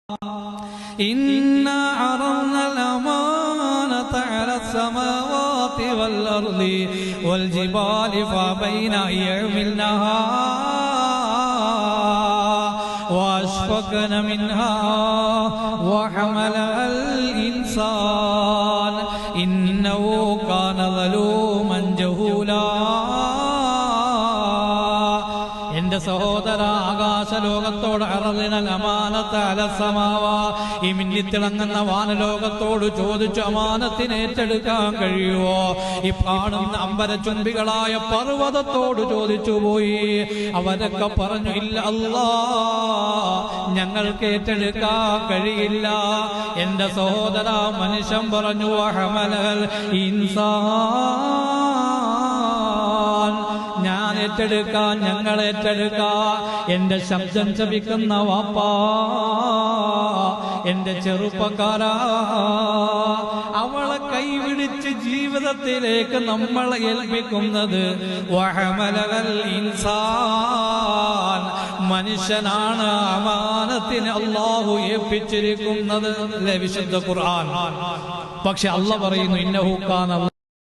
إنا عرضنا الأمانة على السماوات والأرض والجبال فأبين أن يحملنها وأشفقن منها وحملها الإنسان إنه كان ظلوما جهولا. എന്റെ സഹോദര, ആകാശലോകത്തോട് അറളിനൽ അമാനത അലസമാവാ, ഈ മിന്നിത്തിളങ്ങുന്ന വാനലോകത്തോട് ചോദിച്ചു അമാനത്തിനെ ഏറ്റെടുക്കാൻ കഴിയുമോ? ഈ കാണുന്ന അമ്പരചുംബികളായ പർവ്വതത്തോട് ചോദിച്ചു പോയി. അവരൊക്കെ പറഞ്ഞു, ഇല്ല അല്ലാ, ഞങ്ങൾക്ക് ഏറ്റെടുക്കാൻ കഴിയില്ല. എന്റെ സഹോദര, മനുഷ്യൻ പറഞ്ഞു, വഹമലൽ ഇൻസാൻ, ഞാൻ ഏറ്റെടുക്കാൻ, ഞങ്ങൾ ഏറ്റെടുക്കാം. എന്റെ ശബ്ദം ശപിക്കുന്ന വാപ്പാ, എന്റെ ചെറുപ്പക്കാരാ, അവളെ കൈപിടിച്ച് ജീവിതത്തിലേക്ക് നമ്മളെ ഏൽപ്പിക്കുന്നത് വഹമലൽ ഇൻസാൻ, മനുഷ്യനാണ് അമാനത്തിന് അല്ലാഹു ഏൽപ്പിച്ചിരിക്കുന്നത്. വിശുദ്ധ ഖുർആൻ. പക്ഷെ അല്ലാഹ് പറയുന്നു, ഇന്നഹു കാന